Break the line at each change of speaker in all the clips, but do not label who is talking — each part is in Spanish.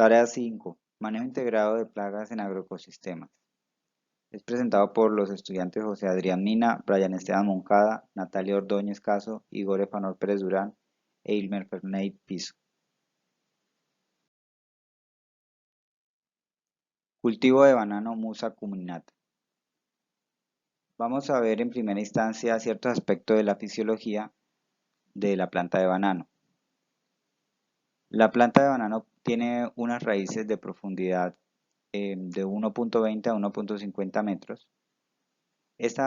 Tarea 5. Manejo integrado de plagas en agroecosistemas. Es presentado por los estudiantes José Adrián Mina, Brian Esteban Moncada, Natalia Ordóñez Caso, Igor Efanor Pérez Durán e Ilmer Ferney Piso. Cultivo de banano Musa cuminata. Vamos a ver en primera instancia ciertos aspectos de la fisiología de la planta de banano. La planta de banano tiene unas raíces de profundidad de 1.20 a 1.50 metros. Este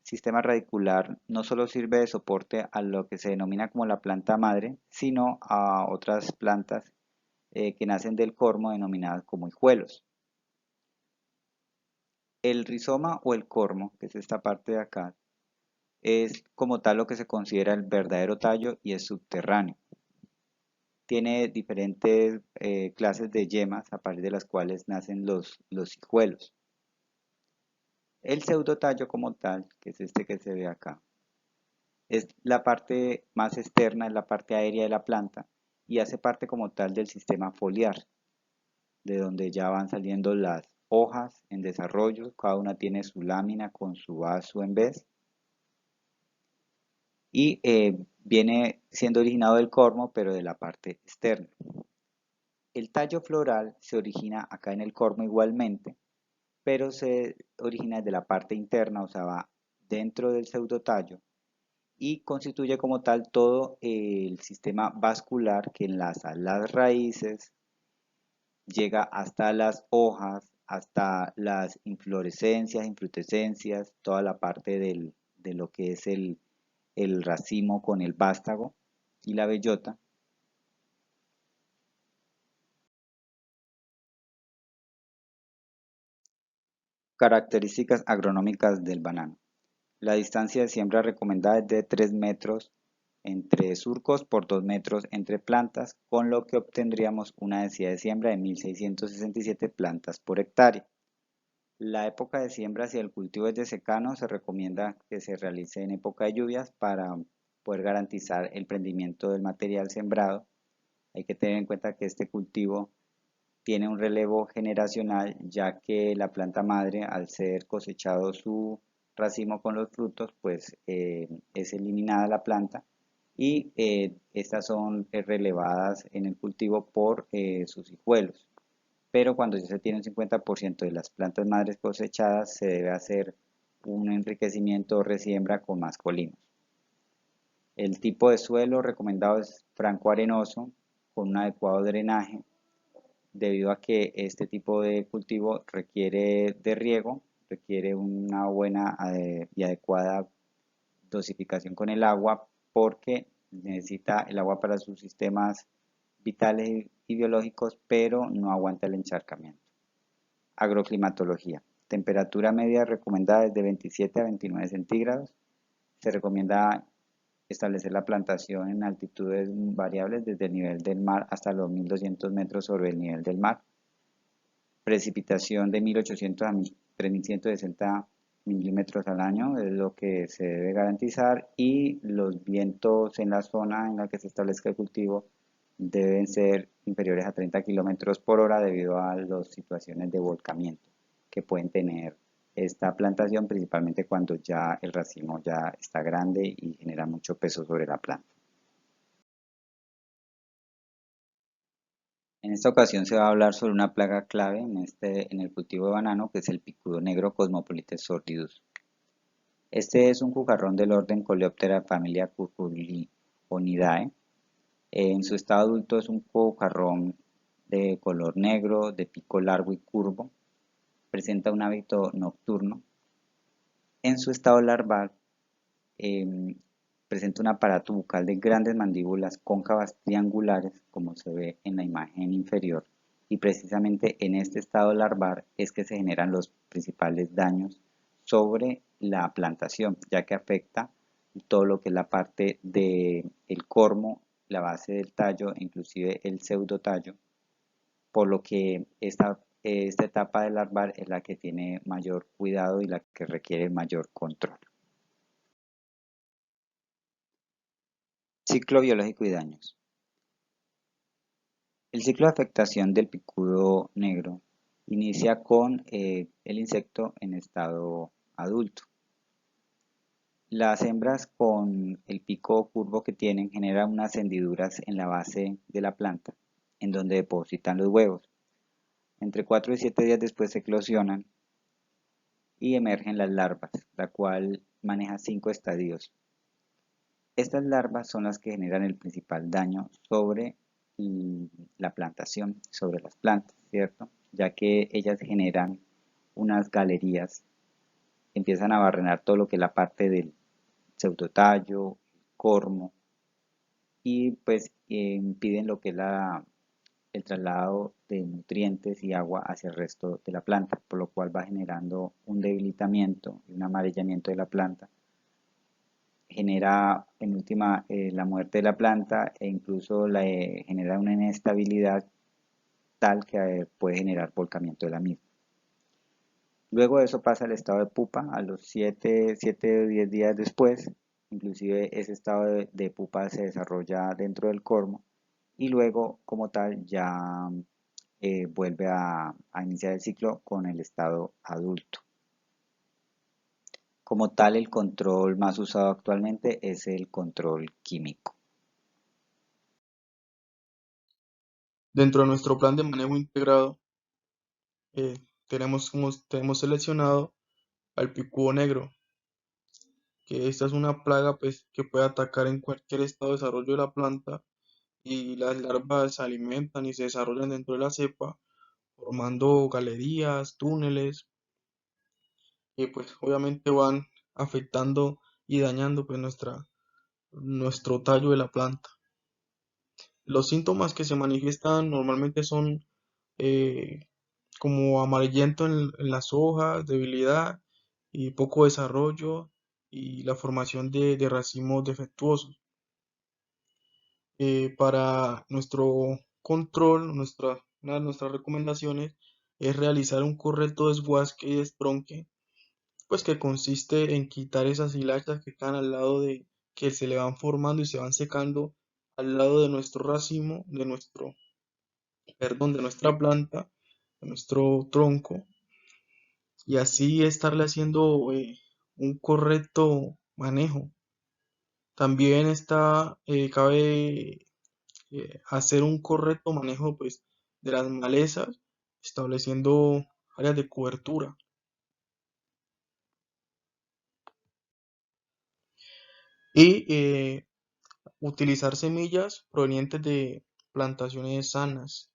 sistema radicular no solo sirve de soporte a lo que se denomina como la planta madre, sino a otras plantas que nacen del cormo denominadas como hijuelos. El rizoma o el cormo, que es esta parte de acá, es como tal lo que se considera el verdadero tallo y es subterráneo. Tiene diferentes clases de yemas a partir de las cuales nacen los hijuelos. El pseudotallo como tal, que es este que se ve acá, es la parte más externa, es la parte aérea de la planta y hace parte como tal del sistema foliar, de donde ya van saliendo las hojas en desarrollo, cada una tiene su lámina con su vaso en vez y viene siendo originado del cormo pero de la parte externa. El tallo floral se origina acá en el cormo igualmente, pero se origina desde la parte interna, o sea, va dentro del pseudotallo y constituye como tal todo el sistema vascular que enlaza las raíces, llega hasta las hojas, hasta las inflorescencias, infrutescencias, toda la parte de lo que es el racimo con el vástago y la bellota. Características agronómicas del banano. La distancia de siembra recomendada es de 3 metros entre surcos por 2 metros entre plantas, con lo que obtendríamos una densidad de siembra de 1667 plantas por hectárea. La época de siembra, si el cultivo es de secano, se recomienda que se realice en época de lluvias para poder garantizar el prendimiento del material sembrado. Hay que tener en cuenta que este cultivo tiene un relevo generacional, ya que la planta madre, al ser cosechado su racimo con los frutos, pues es eliminada la planta y estas son relevadas en el cultivo por sus hijuelos. Pero cuando ya se tiene un 50% de las plantas madres cosechadas, se debe hacer un enriquecimiento o resiembra con mascolinos. El tipo de suelo recomendado es franco arenoso, con un adecuado drenaje, debido a que este tipo de cultivo requiere de riego, requiere una buena y adecuada dosificación con el agua porque necesita el agua para sus sistemas vitales y biológicos, pero no aguanta el encharcamiento. Agroclimatología. Temperatura media recomendada es de 27 a 29 centígrados. Se recomienda establecer la plantación en altitudes variables desde el nivel del mar hasta los 1200 metros sobre el nivel del mar. Precipitación de 1800 a 3160 milímetros al año es lo que se debe garantizar y los vientos en la zona en la que se establezca el cultivo deben ser inferiores a 30 kilómetros por hora debido a las situaciones de volcamiento que pueden tener esta plantación, principalmente cuando ya el racimo ya está grande y genera mucho peso sobre la planta. En esta ocasión se va a hablar sobre una plaga clave en el cultivo de banano, que es el picudo negro Cosmopolites sordidus. Este es un cucarrón del orden Coleoptera familia Curculionidae. En su estado adulto es un cucarrón de color negro, de pico largo y curvo. Presenta un hábito nocturno. En su estado larval eh, presenta un aparato bucal de grandes mandíbulas cóncavas triangulares, como se ve en la imagen inferior, y precisamente en este estado larval es que se generan los principales daños sobre la plantación, ya que afecta todo lo que es la parte del cormo, la base del tallo, inclusive el pseudotallo, por lo que esta etapa del larval es la que tiene mayor cuidado y la que requiere mayor control. Ciclo biológico y daños. El ciclo de afectación del picudo negro inicia con el insecto en estado adulto. Las hembras con el pico curvo que tienen generan unas hendiduras en la base de la planta, en donde depositan los huevos. Entre 4 y 7 días después eclosionan y emergen las larvas, la cual maneja 5 estadios. Estas larvas son las que generan el principal daño sobre la plantación, sobre las plantas, ¿cierto? Ya que ellas generan unas galerías, empiezan a barrenar todo lo que es la parte del pseudotallo, cormo, y pues impiden lo que es el traslado de nutrientes y agua hacia el resto de la planta, por lo cual va generando un debilitamiento y un amarillamiento de la planta, genera en última la muerte de la planta e incluso genera una inestabilidad tal que puede generar volcamiento de la misma. Luego de eso pasa al estado de pupa a los 7 o 10 días después, inclusive ese estado de pupa se desarrolla dentro del cormo y luego como tal ya vuelve a iniciar el ciclo con el estado adulto. Como tal, el control más usado actualmente es el control químico.
Dentro de nuestro plan de manejo integrado, tenemos seleccionado al picudo negro, que esta es una plaga pues, que puede atacar en cualquier estado de desarrollo de la planta y las larvas se alimentan y se desarrollan dentro de la cepa, formando galerías, túneles, que pues obviamente van afectando y dañando pues nuestro tallo de la planta. Los síntomas que se manifiestan normalmente son eh, como amarillento en las hojas, debilidad y poco desarrollo y la formación de racimos defectuosos. Para nuestro control, una de nuestras recomendaciones es realizar un correcto desguace y destronque, pues que consiste en quitar esas hilachas que quedan al lado que se le van formando y se van secando al lado de nuestro racimo, de nuestra planta, de nuestro tronco, y así estarle haciendo un correcto manejo. También cabe hacer un correcto manejo pues, de las malezas, estableciendo áreas de cobertura y utilizar semillas provenientes de plantaciones sanas.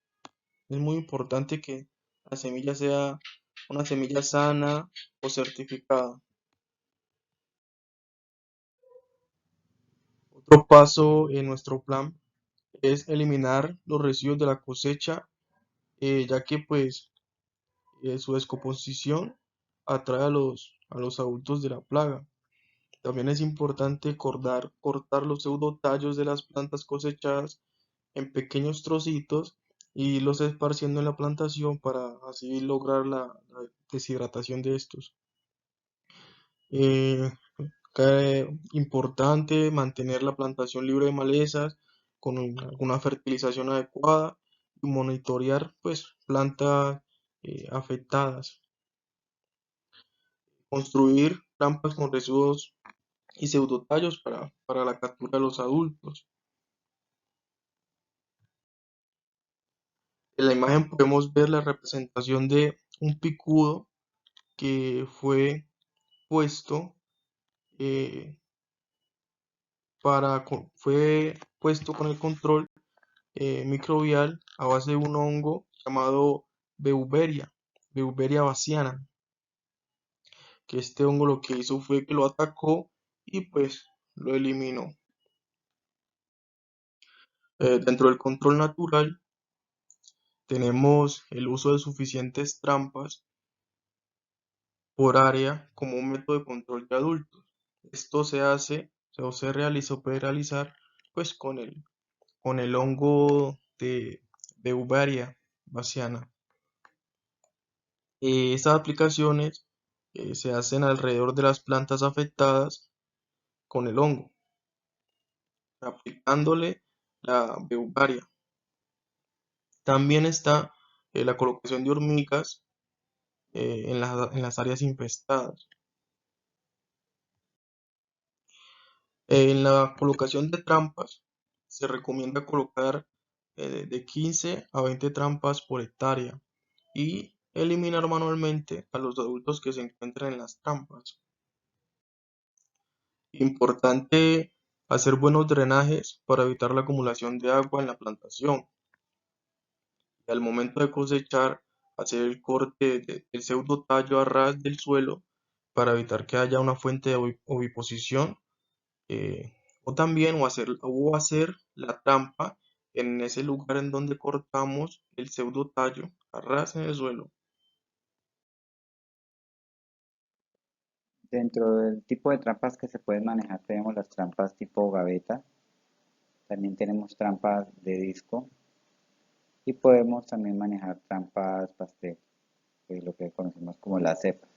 Es muy importante que la semilla sea una semilla sana o certificada. Otro paso en nuestro plan es eliminar los residuos de la cosecha, ya que pues su descomposición atrae a los adultos de la plaga. También es importante cortar los pseudotallos de las plantas cosechadas en pequeños trocitos y los esparciendo en la plantación para así lograr la deshidratación de estos. Eh, Importante mantener la plantación libre de malezas con alguna fertilización adecuada y monitorear pues plantas afectadas. Construir trampas con residuos y pseudotallos para la captura de los adultos. En la imagen podemos ver la representación de un picudo que puesto eh, fue puesto con el control microbial a base de un hongo llamado Beauveria baciana, que este hongo lo que hizo fue que lo atacó y pues lo eliminó. Dentro del control natural tenemos el uso de suficientes trampas por área como un método de control de adultos. Esto se hace o se realiza o puede realizar pues con el hongo de Beauveria baciana. Estas aplicaciones se hacen alrededor de las plantas afectadas con el hongo, aplicándole la Beauveria. También está la colocación de hormigas en las áreas infestadas. En la colocación de trampas se recomienda colocar de 15 a 20 trampas por hectárea y eliminar manualmente a los adultos que se encuentran en las trampas. Importante hacer buenos drenajes para evitar la acumulación de agua en la plantación. Y al momento de cosechar, hacer el corte del pseudo tallo a ras del suelo para evitar que haya una fuente de oviposición, eh, o hacer la trampa en ese lugar en donde cortamos el pseudo tallo a ras en el suelo.
Dentro del tipo de trampas que se pueden manejar tenemos las trampas tipo gaveta, también tenemos trampas de disco y podemos también manejar trampas pastel, que es lo que conocemos como las cepas.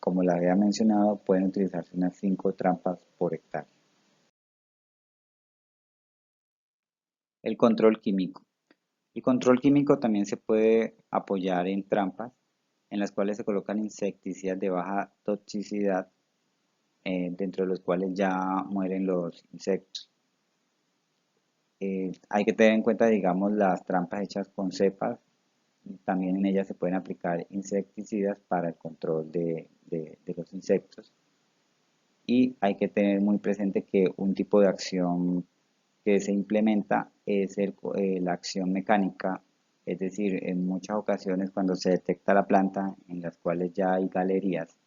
Como la había mencionado, pueden utilizarse unas 5 trampas por hectárea. El control químico. El control químico también se puede apoyar en trampas en las cuales se colocan insecticidas de baja toxicidad, dentro de los cuales ya mueren los insectos. Hay que tener en cuenta, digamos, las trampas hechas con cepas. También en ellas se pueden aplicar insecticidas para el control de los insectos. Y hay que tener muy presente que un tipo de acción que se implementa es la acción mecánica, es decir, en muchas ocasiones cuando se detecta la planta en las cuales ya hay galerías,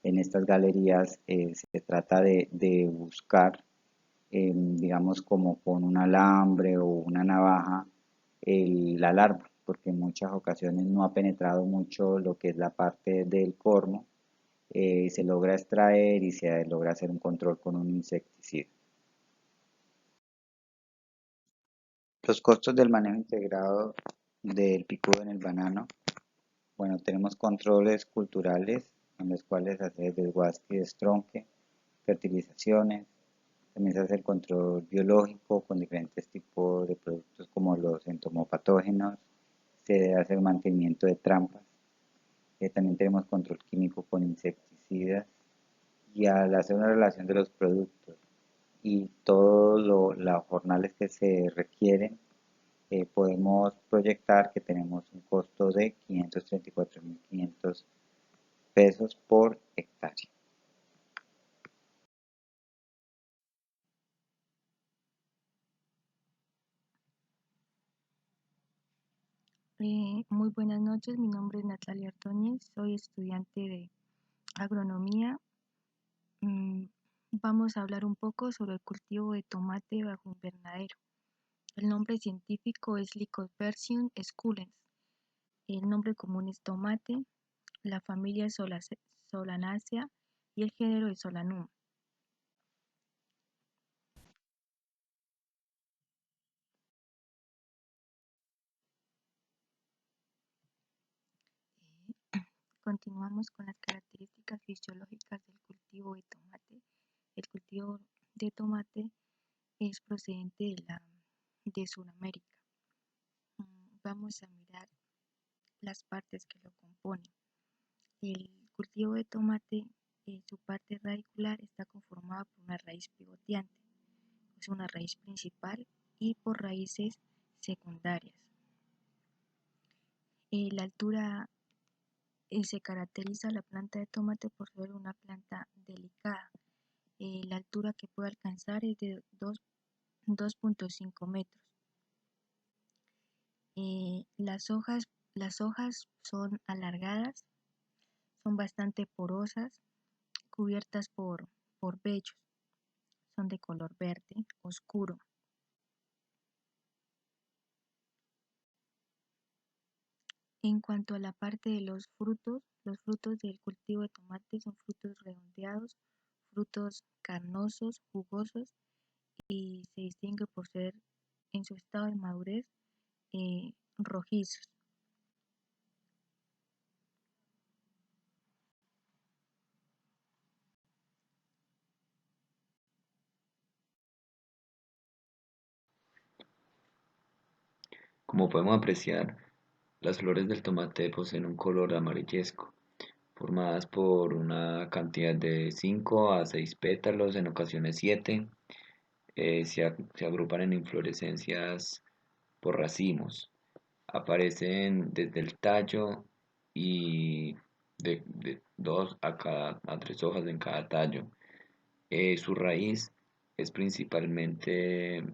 en estas galerías se trata de buscar, digamos, como con un alambre o una navaja, la larva, porque en muchas ocasiones no ha penetrado mucho lo que es la parte del cormo, se logra extraer y se logra hacer un control con un insecticida. Los costos del manejo integrado del picudo en el banano. Bueno, tenemos controles culturales en los cuales se hace desguace y destronque, fertilizaciones, también se hace el control biológico con diferentes tipos de productos como los entomopatógenos, se hace el mantenimiento de trampas, también tenemos control químico con insecticidas y al hacer una relación de los productos y todos los jornales que se requieren, podemos proyectar que tenemos un costo de 534.500 pesos por hectárea.
Muy buenas noches, mi nombre es Natalia Ordóñez, soy estudiante de agronomía. Mm, Vamos a hablar un poco sobre el cultivo de tomate bajo invernadero. El nombre científico es Lycopodium esculens. El nombre común es tomate, la familia es Solanaceae y el género es Solanum. Continuamos con las características fisiológicas del cultivo de tomate. El cultivo de tomate es procedente de Sudamérica. Vamos a mirar las partes que lo componen. El cultivo de tomate, su parte radicular está conformada por una raíz pivoteante, es una raíz principal y por raíces secundarias. La altura se caracteriza la planta de tomate por ser una planta delicada. La altura que puede alcanzar es de 2.5 metros. Las hojas son alargadas, son bastante porosas, cubiertas por vellos, son de color verde oscuro. En cuanto a la parte de los frutos del cultivo de tomate son frutos redondeados, frutos carnosos, jugosos y se distingue por ser en su estado de madurez rojizos.
Como podemos apreciar, las flores del tomate poseen un color amarillesco, formadas por una cantidad de 5 a 6 pétalos, en ocasiones 7. Se agrupan en inflorescencias por racimos. Aparecen desde el tallo y de 2 a 3 hojas en cada tallo. Su raíz es principalmente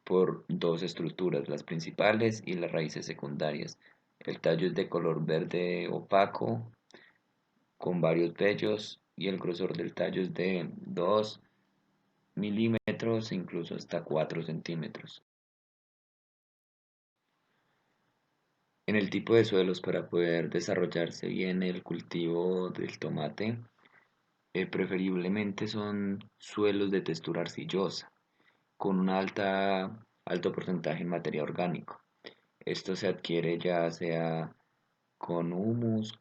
por dos estructuras, las principales y las raíces secundarias. El tallo es de color verde opaco, con varios vellos, y el grosor del tallo es de 2 milímetros e incluso hasta 4 centímetros. En el tipo de suelos para poder desarrollarse bien el cultivo del tomate, preferiblemente son suelos de textura arcillosa, con un alto porcentaje en materia orgánico. Esto se adquiere ya sea con humus,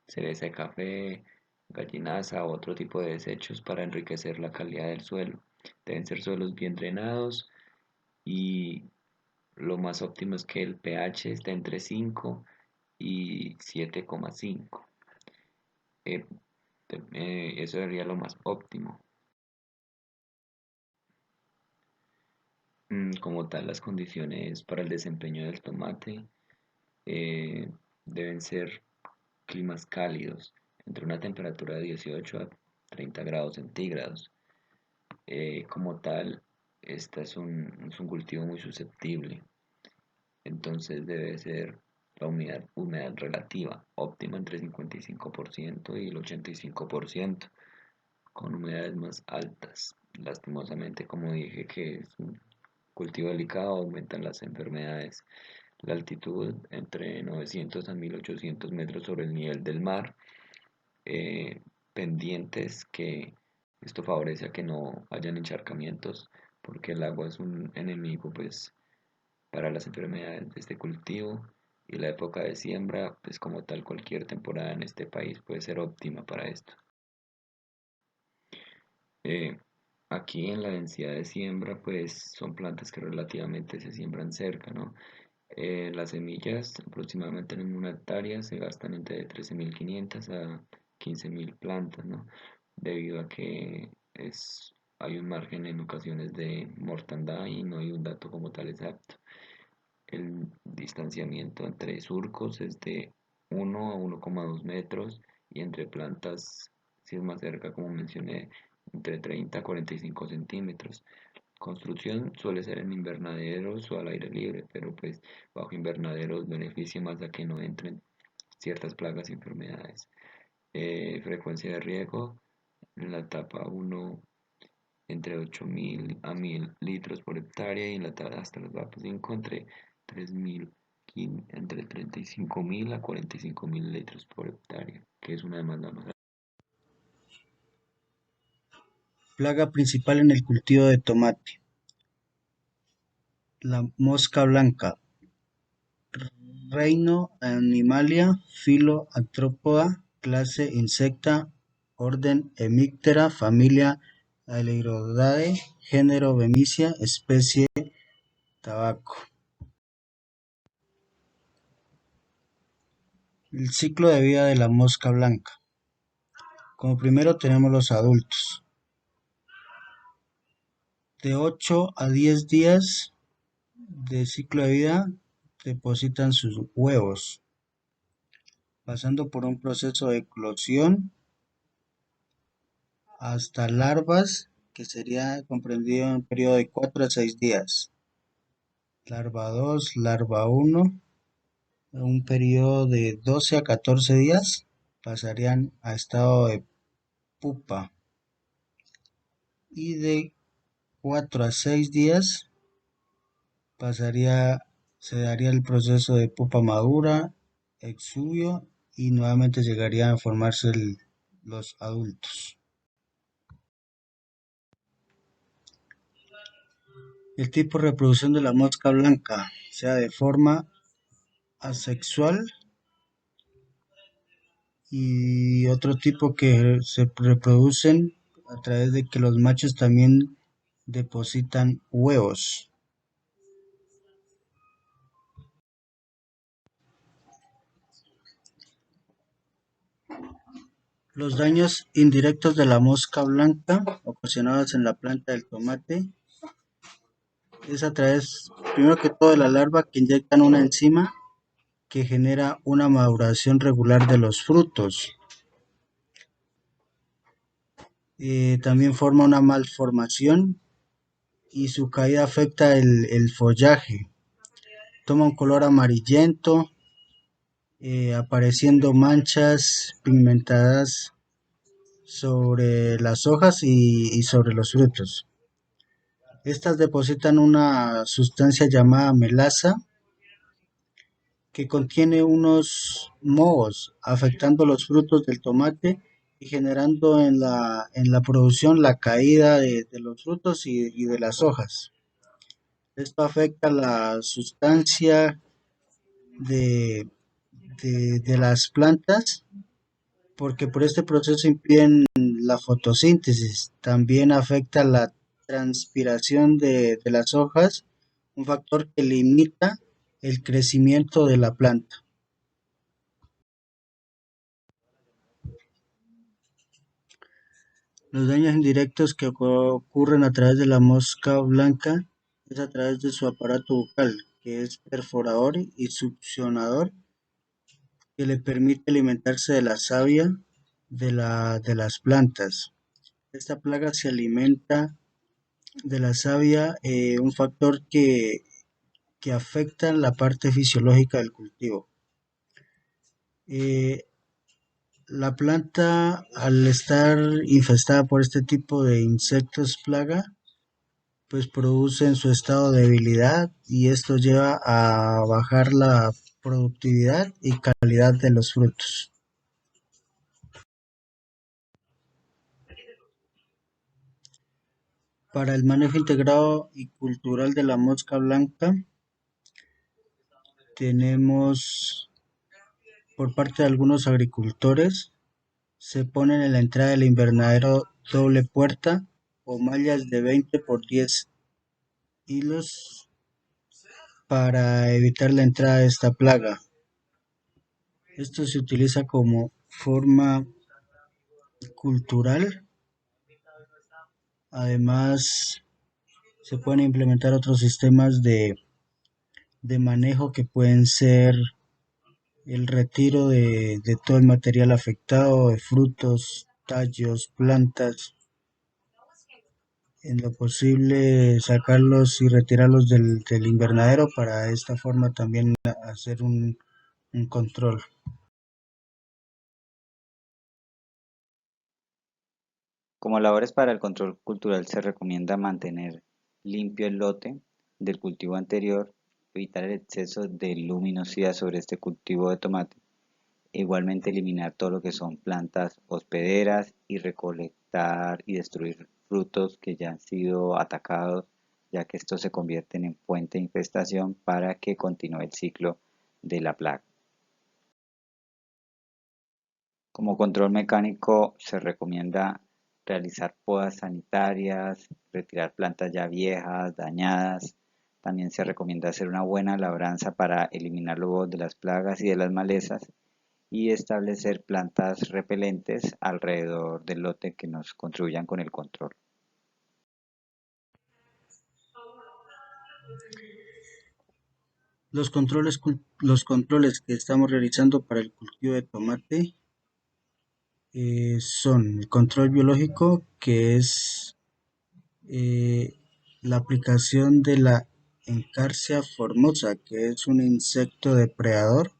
cereza de café, gallinaza u otro tipo de desechos para enriquecer la calidad del suelo. Deben ser suelos bien drenados y lo más óptimo es que el pH esté entre 5 y 7,5. Eh, Eso sería lo más óptimo. Como tal, las condiciones para el desempeño del tomate eh, deben ser climas cálidos, entre una temperatura de 18 a 30 grados centígrados. Como tal, es un cultivo muy susceptible, entonces debe ser la humedad relativa óptima entre el 55% y el 85%, con humedades más altas. Lastimosamente, como dije que es un cultivo delicado, aumentan las enfermedades. La altitud entre 900 a 1800 metros sobre el nivel del mar, eh, pendientes que esto favorece a que no hayan encharcamientos, porque el agua es un enemigo pues para las enfermedades de este cultivo, y la época de siembra pues como tal cualquier temporada en este país puede ser óptima para esto. Eh, Aquí en la densidad de siembra pues son plantas que relativamente se siembran cerca, ¿no? Las semillas aproximadamente en una hectárea se gastan entre 13.500 a 15.000 plantas, ¿no? Debido a que hay un margen en ocasiones de mortandad y no hay un dato como tal exacto. El distanciamiento entre surcos es de 1 a 1,2 metros, y entre plantas, si es más cerca, como mencioné, entre 30 a 45 centímetros. Construcción suele ser en invernaderos o al aire libre, pero pues bajo invernaderos beneficia más a que no entren ciertas plagas y enfermedades. Frecuencia de riego en la etapa 1 entre 8.000 a 1.000 litros por hectárea, y en la etapa hasta la etapa 5 entre 3.000, entre 35.000 a 45.000 litros por hectárea, que es una demanda más.
Plaga principal en el cultivo de tomate. La mosca blanca. Reino Animalia, filo Arthropoda, clase Insecta, orden Hemiptera, familia Aeluroidae, género Bemisia, especie tabaco. El ciclo de vida de la mosca blanca. Como primero tenemos los adultos. De 8 a 10 días de ciclo de vida depositan sus huevos, pasando por un proceso de eclosión hasta larvas, que sería comprendido en un periodo de 4 a 6 días. Larva 2, larva 1, un periodo de 12 a 14 días pasarían a estado de pupa, y de 4 a 6 días se daría el proceso de pupa madura, exuvio, y nuevamente llegarían a formarse los adultos. El tipo de reproducción de la mosca blanca, sea de forma asexual, y otro tipo que se reproducen a través de que los machos también depositan huevos. Los daños indirectos de la mosca blanca ocasionados en la planta del tomate es a través, primero que todo, de la larva que inyectan una enzima que genera una maduración regular de los frutos. También forma una malformación y su caída afecta el follaje. Toma un color amarillento, apareciendo manchas pigmentadas sobre las hojas y sobre los frutos. Estas depositan una sustancia llamada melaza que contiene unos mohos afectando los frutos del tomate y generando en la producción la caída de los frutos y de las hojas. Esto afecta la sustancia de, de las plantas porque por este proceso impiden la fotosíntesis. También afecta la transpiración de las hojas, un factor que limita el crecimiento de la planta. Los daños indirectos que ocurren a través de la mosca blanca es a través de su aparato bucal, que es perforador y succionador, que le permite alimentarse de la savia de las plantas. Esta plaga se alimenta de la savia, un factor que afecta la parte fisiológica del cultivo. Eh, la planta, al estar infestada por este tipo de insectos plaga, pues produce en su estado debilidad y esto lleva a bajar la productividad y calidad de los frutos. Para el manejo integrado y cultural de la mosca blanca, tenemos por parte de algunos agricultores, se ponen en la entrada del invernadero doble puerta o mallas de 20 por 10 hilos para evitar la entrada de esta plaga. Esto se utiliza como forma cultural. Además, se pueden implementar otros sistemas de manejo que pueden ser el retiro de todo el material afectado, de frutos, tallos, plantas, en lo posible sacarlos y retirarlos del invernadero para de esta forma también hacer un control.
Como labores para el control cultural se recomienda mantener limpio el lote del cultivo anterior, evitar el exceso de luminosidad sobre este cultivo de tomate, e igualmente eliminar todo lo que son plantas hospederas y recolectar y destruir frutos que ya han sido atacados, ya que estos se convierten en fuente de infestación para que continúe el ciclo de la plaga. Como control mecánico se recomienda realizar podas sanitarias, retirar plantas ya viejas, dañadas. También se recomienda hacer una buena labranza para eliminar los de las plagas y de las malezas y establecer plantas repelentes alrededor del lote que nos contribuyan con el control.
Los controles que estamos realizando para el cultivo de tomate son el control biológico, que es la aplicación de la Encarsia formosa, que es un insecto depredador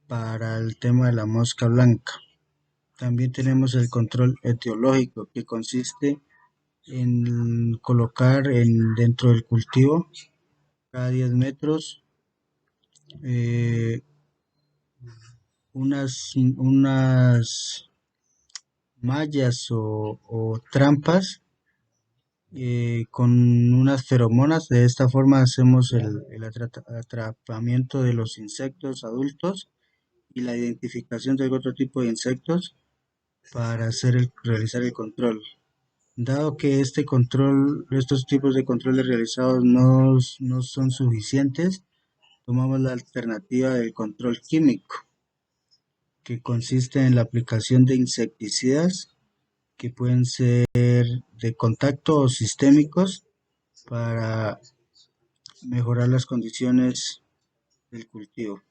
para el tema de la mosca blanca. También tenemos el control etiológico, que consiste en colocar dentro del cultivo cada 10 metros unas mallas o trampas con unas feromonas. De esta forma hacemos el atrapamiento de los insectos adultos y la identificación de otro tipo de insectos para realizar el control. Dado que estos tipos de controles realizados no son suficientes, tomamos la alternativa del control químico, que consiste en la aplicación de insecticidas que pueden ser de contacto o sistémicos para mejorar las condiciones del cultivo.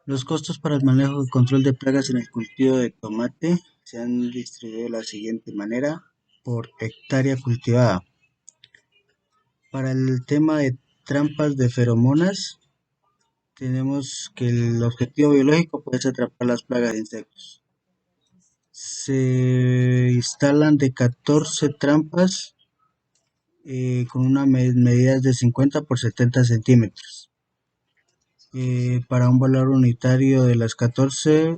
Los costos para el manejo y control de plagas en el cultivo de tomate se han distribuido de la siguiente manera por hectárea cultivada. Para el tema de trampas de feromonas, tenemos que el objetivo biológico puede ser atrapar las plagas de insectos. Se instalan de 14 trampas con una medida de 50 por 70 centímetros. Para un valor unitario de las 14,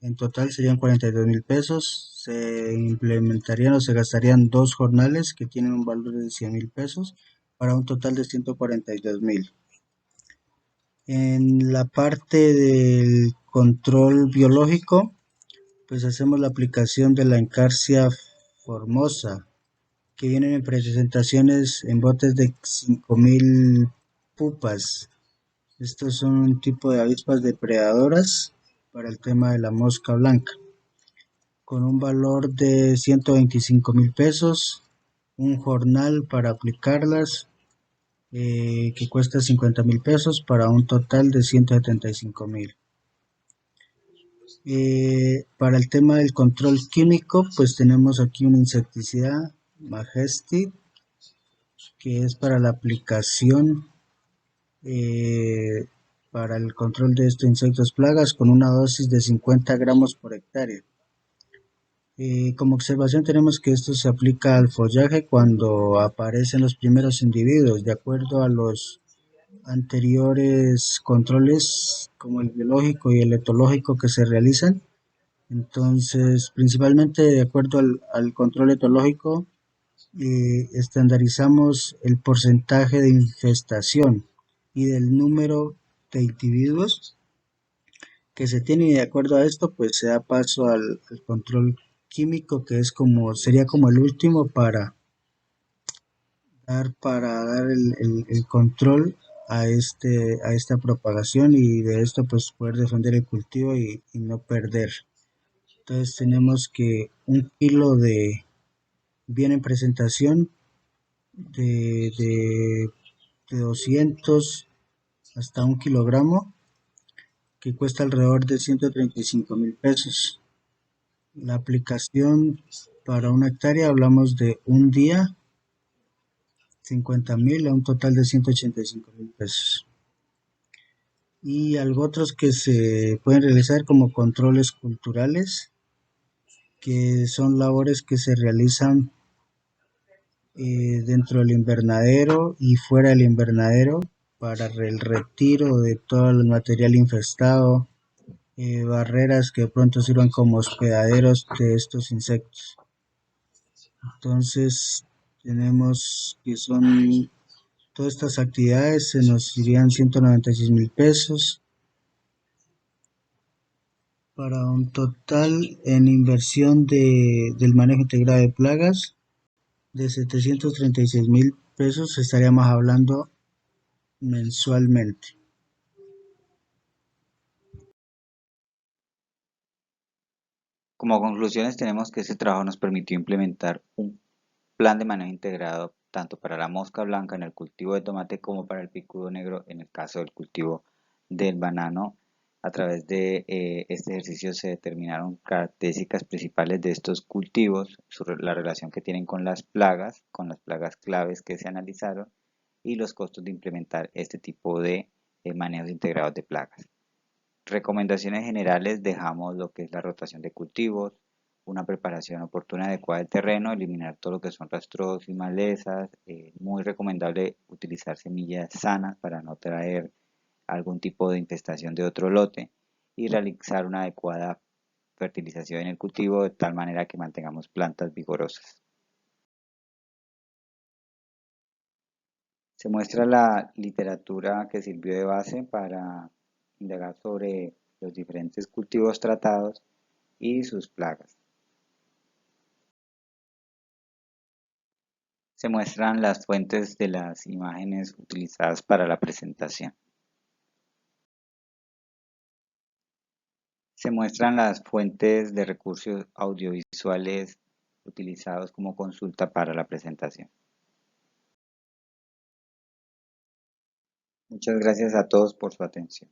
en total serían 42.000 pesos. Se implementarían o se gastarían 2 jornales que tienen un valor de 100.000 pesos para un total de 142.000. En la parte del control biológico, pues hacemos la aplicación de la Encarsia formosa, que vienen en presentaciones en botes de 5.000 pupas. Estos son un tipo de avispas depredadoras para el tema de la mosca blanca, con un valor de 125.000 pesos, un jornal para aplicarlas que cuesta 50.000 pesos para un total de 175.000. Para el tema del control químico, pues tenemos aquí un insecticida Majestic, que es para la aplicación para el control de estos insectos plagas con una dosis de 50 gramos por hectárea. Como observación tenemos que esto se aplica al follaje cuando aparecen los primeros individuos, de acuerdo a los anteriores controles como el biológico y el etológico que se realizan. Entonces, principalmente de acuerdo al control etológico, estandarizamos el porcentaje de infestación y del número de individuos que se tiene, y de acuerdo a esto pues se da paso al control químico, que es sería como el último para dar el control a esta propagación, y de esto pues poder defender el cultivo y no perder. Entonces tenemos que 1 kilo viene en presentación de 200 hasta 1 kilogramo, que cuesta alrededor de 135.000 pesos. La aplicación para 1 hectárea hablamos de un día, 50.000 a un total de 185.000 pesos. Y algo otros que se pueden realizar como controles culturales, que son labores que se realizan dentro del invernadero y fuera del invernadero para el retiro de todo el material infestado, barreras que de pronto sirvan como hospedaderos de estos insectos. Entonces tenemos que son todas estas actividades, se nos irían 196.000 pesos para un total en inversión del manejo integrado de plagas de 736.000 pesos. Estaríamos hablando mensualmente.
Como conclusiones tenemos que este trabajo nos permitió implementar un plan de manejo integrado tanto para la mosca blanca en el cultivo de tomate como para el picudo negro en el caso del cultivo del banano. A través de este ejercicio se determinaron características principales de estos cultivos, la relación que tienen con las plagas claves que se analizaron, y los costos de implementar este tipo de manejos integrados de plagas. Recomendaciones generales: dejamos lo que es la rotación de cultivos, una preparación oportuna y adecuada del terreno, eliminar todo lo que son rastros y malezas, muy recomendable utilizar semillas sanas para no traer algún tipo de infestación de otro lote, y realizar una adecuada fertilización en el cultivo de tal manera que mantengamos plantas vigorosas. Se muestra la literatura que sirvió de base para indagar sobre los diferentes cultivos tratados y sus plagas. Se muestran las fuentes de las imágenes utilizadas para la presentación. Se muestran las fuentes de recursos audiovisuales utilizados como consulta para la presentación. Muchas gracias a todos por su atención.